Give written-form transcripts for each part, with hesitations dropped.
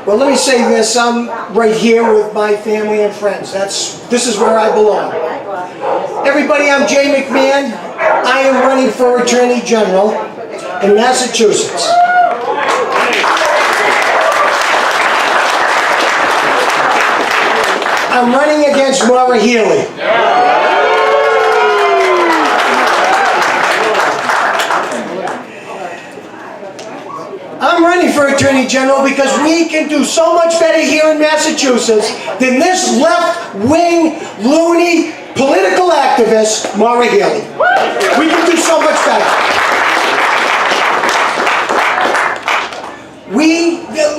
Well, let me say this. I'm right here with my family and friends. This is where I belong. Everybody, I'm Jay McMahon. I am running for Attorney General in Massachusetts. I'm running against Maura Healey. I'm running for Attorney General because we can do so much better here in Massachusetts than this left-wing, loony, political activist, Maura Healey. We can do so much better.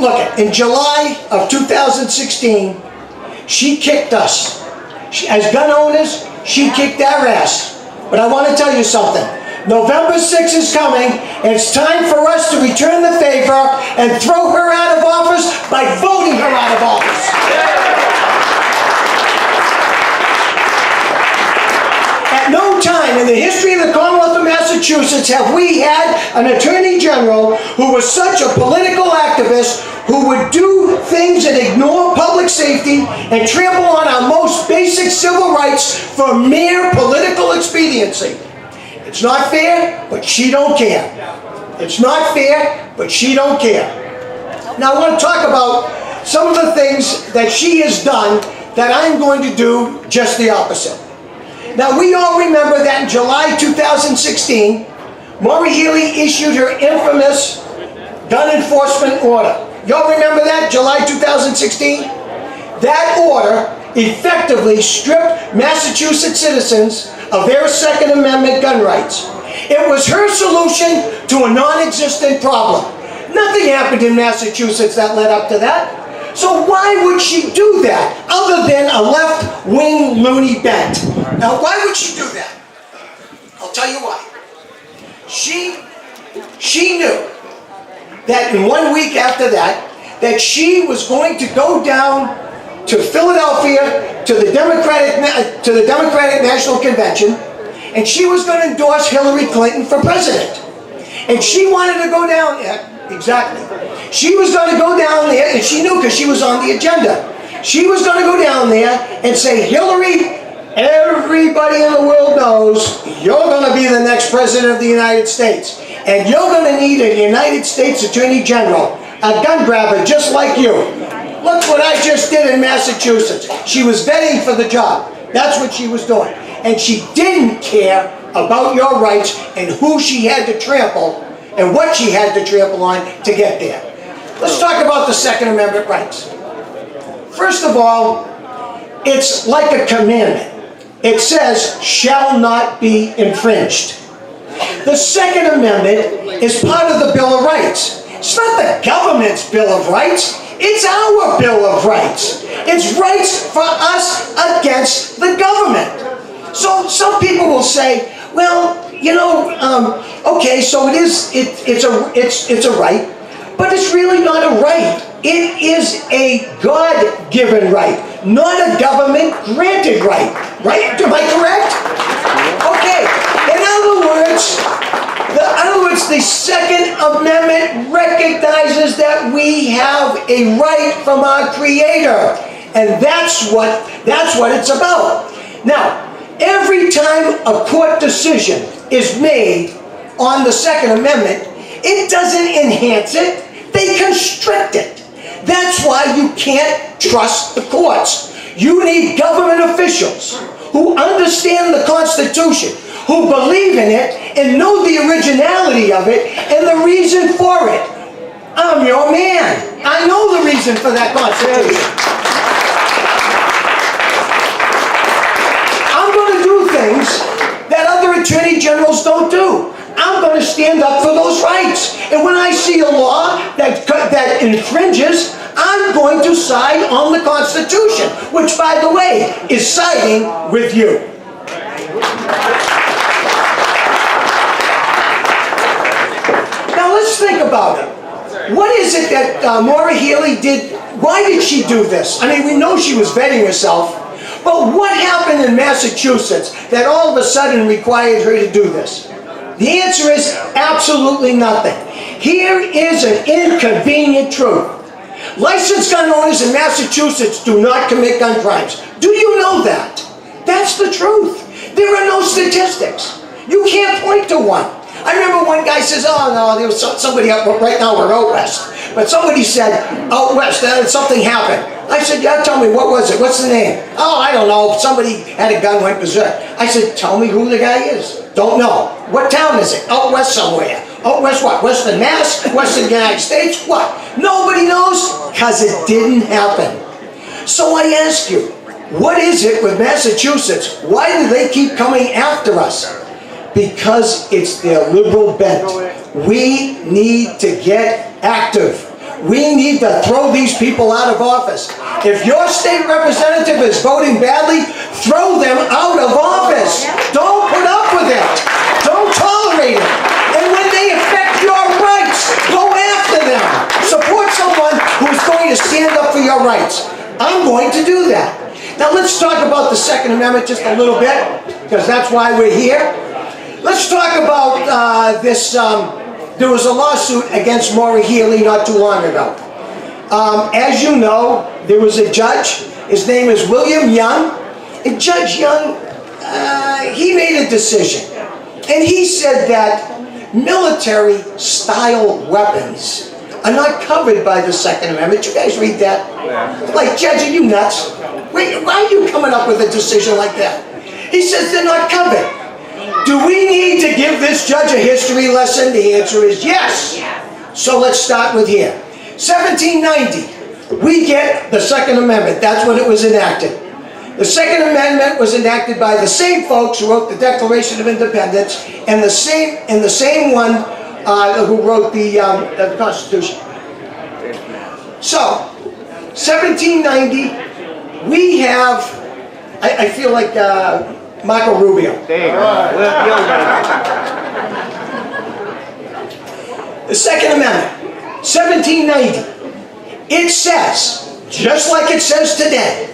Look, in July of 2016, she kicked us. As gun owners, she kicked our ass. But I want to tell you something. November 6th is coming, and it's time for us to return the favor and throw her out of office by voting her out of office. At no time in the history of the Commonwealth of Massachusetts have we had an Attorney General who was such a political activist who would do things and ignore public safety and trample on our most basic civil rights for mere political expediency. It's not fair, but she don't care. It's not fair, but she don't care. Now I want to talk about some of the things that she has done that I'm going to do just the opposite. Now we all remember that in July 2016, Maura Healey issued her infamous gun enforcement order. Y'all remember that, July 2016? That order effectively stripped Massachusetts citizens of their Second Amendment gun rights. It was her solution to a non-existent problem. Nothing happened in Massachusetts that led up to that. So why would she do that other than a left-wing loony bent? Now why would she do that? I'll tell you why. She knew that in 1 week after that she was going to go down to Philadelphia to the Democratic National Convention, and she was going to endorse Hillary Clinton for president. And she wanted to go down there, exactly. She was going to go down there, and she knew because she was on the agenda. She was going to go down there and say, Hillary, everybody in the world knows you're going to be the next president of the United States. And you're going to need a United States Attorney General, a gun grabber just like you. Look what I just did in Massachusetts. She was vetting for the job. That's what she was doing. And she didn't care about your rights and who she had to trample and what she had to trample on to get there. Let's talk about the Second Amendment rights. First of all, it's like a commandment. It says, shall not be infringed. The Second Amendment is part of the Bill of Rights. It's not the government's Bill of Rights. It's our Bill of Rights. It's rights for us against the government. So some people will say, well, you know, okay, so it's a right, but it's really not a right. It is a God-given right, not a government-granted right. Right? Am I correct? Okay. In other words, the Second Amendment recognizes that we have a right from our Creator, and that's what it's about. Now, every time a court decision is made on the Second Amendment, it doesn't enhance it; they constrict it. That's why you can't trust the courts. You need government officials who understand the Constitution, who believe in it and know the originality of it and the reason for it. I'm your man. I know the reason for that Constitution. I'm going to do things that other Attorney Generals don't do. I'm going to stand up for those rights. And when I see a law that infringes, I'm going to side on the Constitution, which, by the way, is siding with you. Now let's think about it. What is it that Maura Healey did? Why did she do this? I mean, we know she was vetting herself, but what happened in Massachusetts that all of a sudden required her to do this? The answer is absolutely nothing. Here is an inconvenient truth. Licensed gun owners in Massachusetts do not commit gun crimes. Do you know that? That's the truth. There are no statistics. You can't point to one. I remember one guy says, oh no, there was somebody out, right now we're out west. But somebody said, out west, something happened. I said, yeah, tell me, what was it? What's the name? Oh, I don't know. Somebody had a gun, went berserk. I said, tell me who the guy is. Don't know. What town is it? Out west somewhere. Out west what? Western Mass? Western United States? What? Nobody knows? Because it didn't happen. So I ask you, what is it with Massachusetts? Why do they keep coming after us? Because it's their liberal bent. We need to get active. We need to throw these people out of office. If your state representative is voting badly, throw them out of office. Don't put up with it. Don't tolerate it. And when they affect your rights, go after them. Support someone who's going to stand up for your rights. I'm going to do that. Now let's talk about the Second Amendment just a little bit, because that's why we're here. Let's talk about this. There was a lawsuit against Maura Healey not too long ago. As you know, there was a judge. His name is William Young. And Judge Young, he made a decision. And he said that military-style weapons are not covered by the Second Amendment. You guys read that? Yeah. Like, Judge, are you nuts? Wait, why are you coming up with a decision like that? He says they're not covered. Do we need to give this judge a history lesson? The answer is yes. So let's start with here. 1790, we get the Second Amendment. That's when it was enacted. The Second Amendment was enacted by the same folks who wrote the Declaration of Independence and the same one who wrote the Constitution. So, 1790, we have, I feel like Marco Rubio. The Second Amendment, 1790. It says, just like it says today,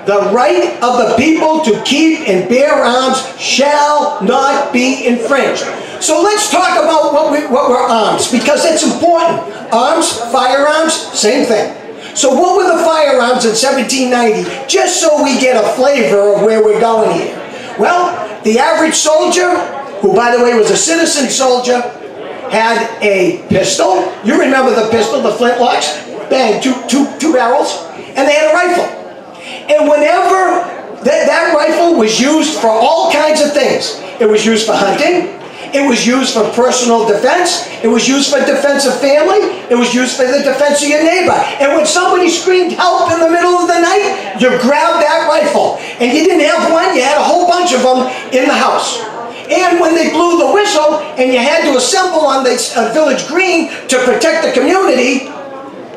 the right of the people to keep and bear arms shall not be infringed. So let's talk about what were arms, because it's important. Arms, firearms, same thing. So what were the firearms in 1790, just so we get a flavor of where we're going here? Well, the average soldier, who by the way was a citizen soldier, had a pistol. You remember the pistol, the flintlocks? Bang, two barrels. And they had a rifle. And whenever that rifle was used for all kinds of things. It was used for hunting. It was used for personal defense. It was used for defense of family. It was used for the defense of your neighbor. And when somebody screamed help in the middle of the night, you grabbed that rifle. And you didn't have one, you had a whole bunch of them in the house. And when they blew the whistle and you had to assemble on the village green to protect the community,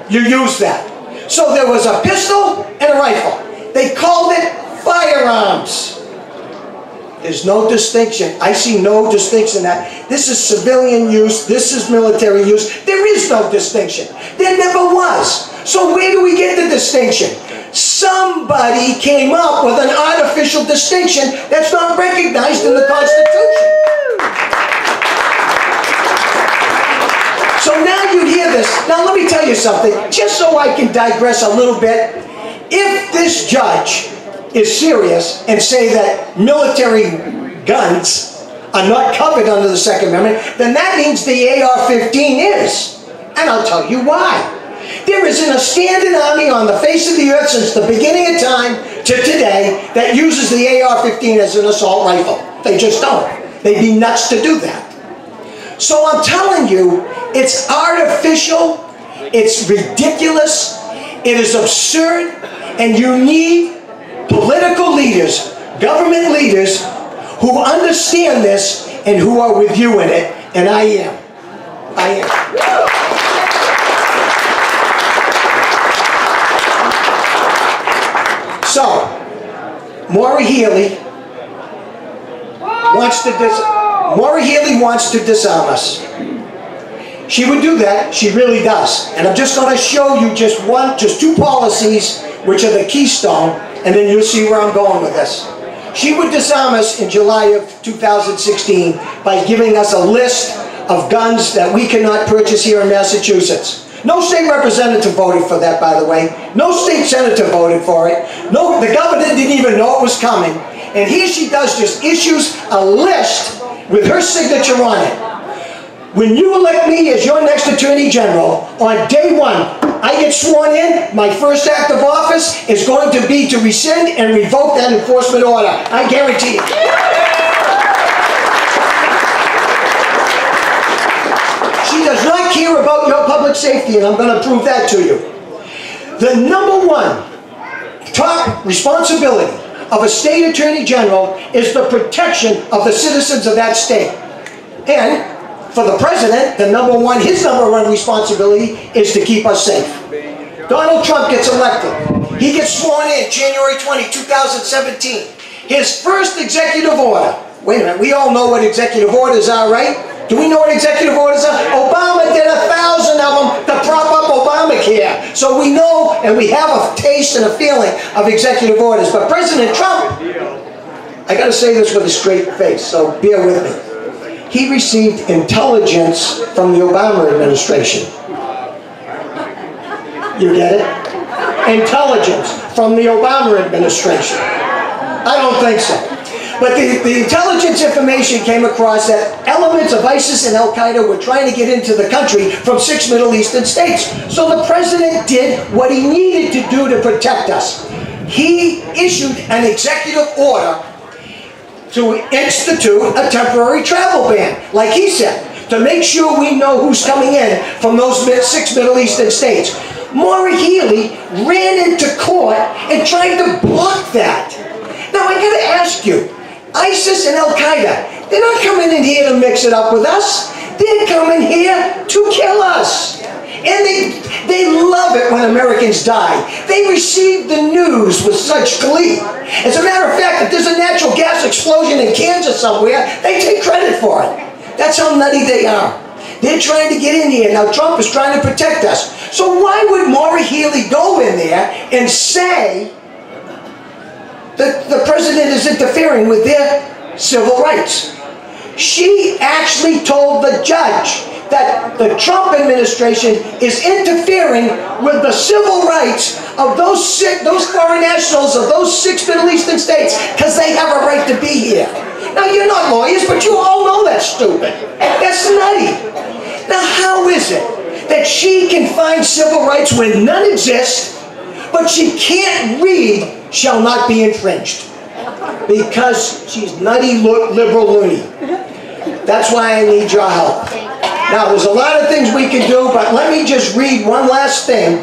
you used that. So there was a pistol and a rifle. They called it firearms. There's no distinction. I see no distinction in that. This is civilian use. This is military use. There is no distinction. There never was. So where do we get the distinction? Somebody came up with an artificial distinction that's not recognized in the Constitution. So now you hear this. Now let me tell you something, just so I can digress a little bit. If this judge is serious and say that military guns are not covered under the Second Amendment, then that means the AR-15 is. And I'll tell you why. There isn't a standing army on the face of the earth since the beginning of time to today that uses the AR-15 as an assault rifle. They just don't. They'd be nuts to do that. So I'm telling you, it's artificial, it's ridiculous, it is absurd, and you need political leaders, government leaders, who understand this and who are with you in it, and I am. I am. So, Maura Healey wants to disarm us. She would do that. She really does. And I'm just going to show you just two policies, which are the keystone, and then you'll see where I'm going with this. She would disarm us in July of 2016 by giving us a list of guns that we cannot purchase here in Massachusetts. No state representative voted for that, by the way. No state senator voted for it. No, the governor didn't even know it was coming. And here she does, just issues a list with her signature on it. When you elect me as your next Attorney General, on day one, I get sworn in, my first act of office is going to be to rescind and revoke that enforcement order. I guarantee it. She does not care about your public safety, and I'm going to prove that to you. The number one top responsibility of a state attorney general is the protection of the citizens of that state. And for the president, his number one responsibility is to keep us safe. Donald Trump gets elected. He gets sworn in January 20, 2017. His first executive order. Wait a minute, we all know what executive orders are, right? Do we know what executive orders are? Obama did 1,000 of them to prop up Obamacare. So we know and we have a taste and a feeling of executive orders. But President Trump, I got to say this with a straight face, so bear with me. He received intelligence from the Obama administration. You get it? Intelligence from the Obama administration. I don't think so. But the intelligence information came across that elements of ISIS and Al-Qaeda were trying to get into the country from 6 Middle Eastern states. So the president did what he needed to do to protect us. He issued an executive order to institute a temporary travel ban, like he said, to make sure we know who's coming in from those 6 Middle Eastern states. Maura Healey ran into court and tried to block that. Now I gotta ask you, ISIS and Al-Qaeda, they're not coming in here to mix it up with us. They're coming here to kill us. And they love it when Americans die. They receive the news with such glee. As a matter of fact, if there's a natural gas explosion in Kansas somewhere, they take credit for it. That's how nutty they are. They're trying to get in here. Now Trump is trying to protect us. So why would Maura Healey go in there and say that the president is interfering with their civil rights? She actually told the judge that the Trump administration is interfering with the civil rights of those foreign nationals of those 6 Middle Eastern states because they have a right to be here. Now, you're not lawyers, but you all know that's stupid. That's nutty. Now, how is it that she can find civil rights when none exist, but she can't read shall not be infringed? Because she's nutty, liberal loony. That's why I need your help. Now, there's a lot of things we can do, but let me just read one last thing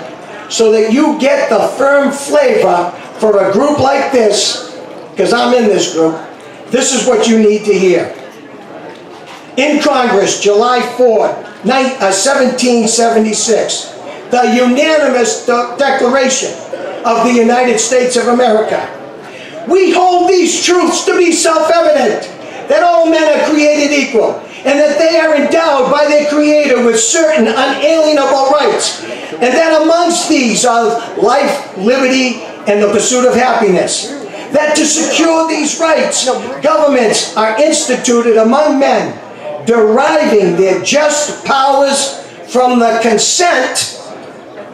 so that you get the firm flavor for a group like this, because I'm in this group. This is what you need to hear. In Congress, July 4, 1776, the unanimous declaration of the United States of America. We hold these truths to be self-evident, that all men are created equal, and that they are endowed by their Creator with certain unalienable rights, and that amongst these are life, liberty, and the pursuit of happiness. That to secure these rights, governments are instituted among men, deriving their just powers from the consent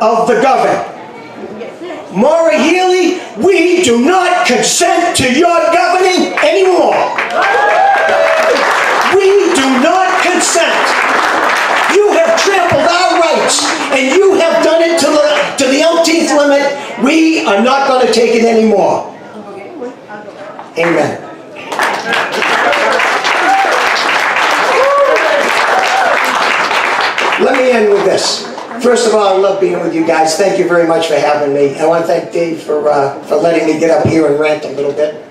of the governed. Maura Healey, we do not consent to your governing anymore. We do not consent. You have trampled our rights, and you have done it to the umpteenth limit. We are not going to take it anymore. Amen. Let me end with this. First of all, I love being with you guys. Thank you very much for having me. I want to thank Dave for letting me get up here and rant a little bit.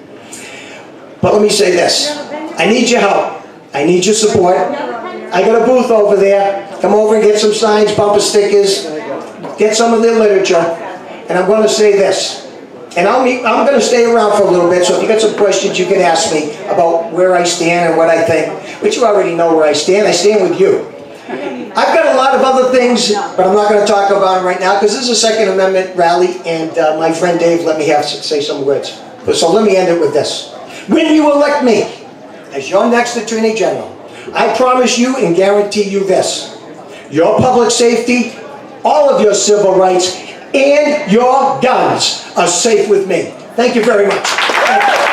But let me say this. I need your help. I need your support. I got a booth over there. Come over and get some signs, bumper stickers, get some of their literature. And I'm going to say this. And I'm going to stay around for a little bit, so if you got some questions, you can ask me about where I stand and what I think. But you already know where I stand. I stand with you. I've got a lot of other things, but I'm not going to talk about them right now because this is a Second Amendment rally, and my friend Dave let me say some words. So let me end it with this. When you elect me as your next Attorney General, I promise you and guarantee you this. Your public safety all of your civil rights, and your guns are safe with me. Thank you very much.